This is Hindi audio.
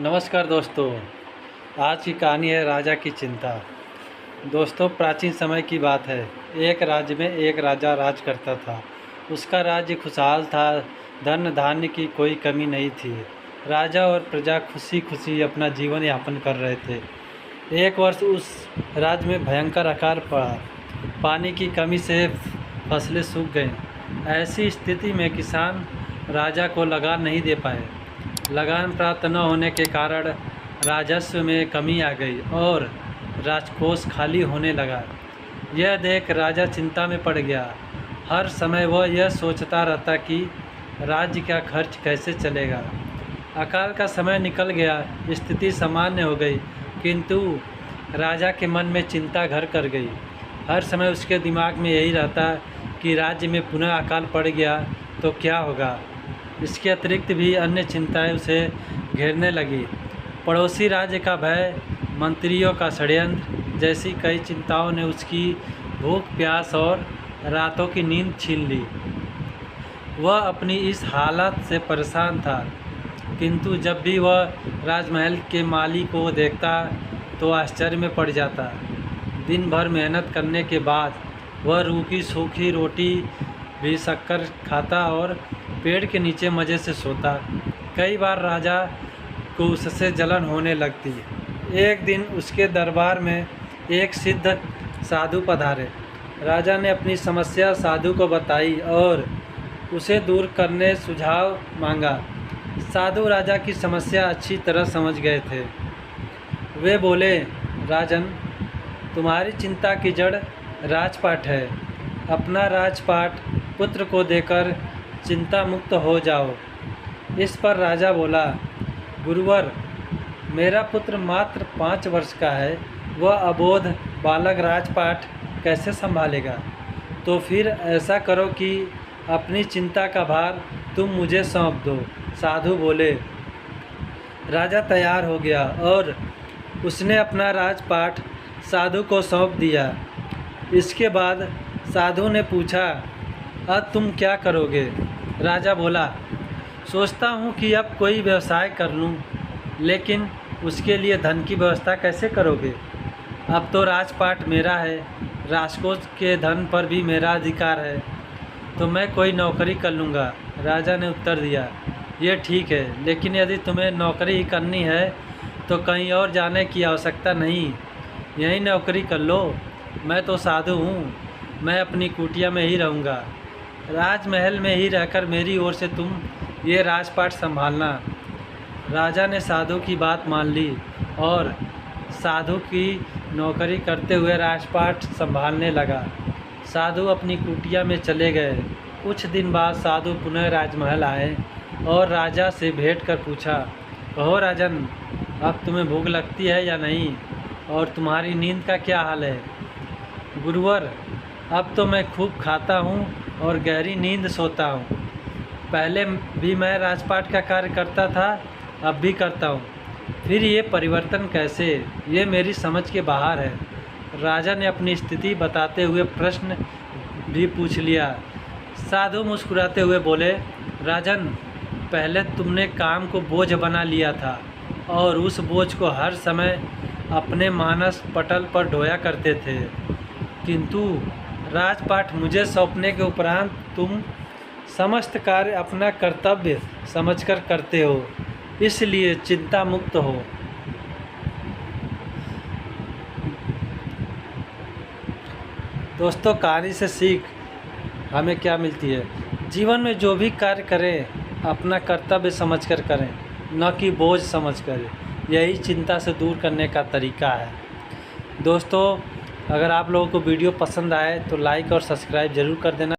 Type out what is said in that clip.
नमस्कार दोस्तों। आज की कहानी है राजा की चिंता। दोस्तों, प्राचीन समय की बात है। एक राज्य में एक राजा राज करता था। उसका राज्य खुशहाल था। धन धान्य की कोई कमी नहीं थी। राजा और प्रजा खुशी खुशी अपना जीवन यापन कर रहे थे। एक वर्ष उस राज्य में भयंकर अकाल पड़ा। पानी की कमी से फसलें सूख गईं। ऐसी स्थिति में किसान राजा को लगान नहीं दे पाए। लगान प्राप्त न होने के कारण राजस्व में कमी आ गई और राजकोष खाली होने लगा। यह देख राजा चिंता में पड़ गया। हर समय वह यह सोचता रहता कि राज्य का खर्च कैसे चलेगा। अकाल का समय निकल गया, स्थिति सामान्य हो गई, किंतु राजा के मन में चिंता घर कर गई। हर समय उसके दिमाग में यही रहता कि राज्य में पुनः अकाल पड़ गया तो क्या होगा। इसके अतिरिक्त भी अन्य चिंताएं उसे घेरने लगी। पड़ोसी राज्य का भय, मंत्रियों का षड्यंत्र जैसी कई चिंताओं ने उसकी भूख प्यास और रातों की नींद छीन ली। वह अपनी इस हालत से परेशान था, किंतु जब भी वह राजमहल के माली को देखता तो आश्चर्य में पड़ जाता। दिन भर मेहनत करने के बाद वह रूखी सूखी रोटी भी शक्कर खाता और पेड़ के नीचे मज़े से सोता। कई बार राजा को उससे जलन होने लगती। एक दिन उसके दरबार में एक सिद्ध साधु पधारे। राजा ने अपनी समस्या साधु को बताई और उसे दूर करने सुझाव मांगा। साधु राजा की समस्या अच्छी तरह समझ गए थे। वे बोले, राजन, तुम्हारी चिंता की जड़ राजपाट है। अपना राजपाट पुत्र को देकर चिंता मुक्त हो जाओ। इस पर राजा बोला, गुरुवर, मेरा पुत्र मात्र 5 वर्ष का है। वह अबोध बालक राजपाट कैसे संभालेगा। तो फिर ऐसा करो कि अपनी चिंता का भार तुम मुझे सौंप दो। साधु बोले। राजा तैयार हो गया और उसने अपना राजपाट साधु को सौंप दिया। इसके बाद साधु ने पूछा, अब तुम क्या करोगे। राजा बोला, सोचता हूँ कि अब कोई व्यवसाय कर लूँ, लेकिन उसके लिए धन की व्यवस्था कैसे करोगे। अब तो राजपाट मेरा है, राजकोष के धन पर भी मेरा अधिकार है, तो मैं कोई नौकरी कर लूँगा। राजा ने उत्तर दिया, ये ठीक है, लेकिन यदि तुम्हें नौकरी ही करनी है तो कहीं और जाने की आवश्यकता नहीं, यहीं नौकरी कर लो। मैं तो साधु हूँ, मैं अपनी कुटिया में ही रहूँगा। राजमहल में ही रहकर मेरी ओर से तुम ये राजपाट संभालना। राजा ने साधु की बात मान ली और साधु की नौकरी करते हुए राजपाट संभालने लगा। साधु अपनी कुटिया में चले गए। कुछ दिन बाद साधु पुनः राजमहल आए और राजा से भेंट कर पूछा, कहो राजन, अब तुम्हें भूख लगती है या नहीं, और तुम्हारी नींद का क्या हाल है। गुरुवर, अब तो मैं खूब खाता हूँ और गहरी नींद सोता हूँ। पहले भी मैं राजपाट का कार्य करता था, अब भी करता हूँ। फिर ये परिवर्तन कैसे, ये मेरी समझ के बाहर है। राजा ने अपनी स्थिति बताते हुए प्रश्न भी पूछ लिया। साधु मुस्कुराते हुए बोले, राजन, पहले तुमने काम को बोझ बना लिया था और उस बोझ को हर समय अपने मानस पटल पर ढोया करते थे, किंतु राजपाट मुझे सौंपने के उपरांत तुम समस्त कार्य अपना कर्तव्य समझकर करते हो, इसलिए चिंता मुक्त हो। दोस्तों, कहानी से सीख हमें क्या मिलती है। जीवन में जो भी कार्य करें अपना कर्तव्य समझकर करें, न कि बोझ समझकर। यही चिंता से दूर करने का तरीका है। दोस्तों, अगर आप लोगों को वीडियो पसंद आए तो लाइक और सब्सक्राइब ज़रूर कर देना।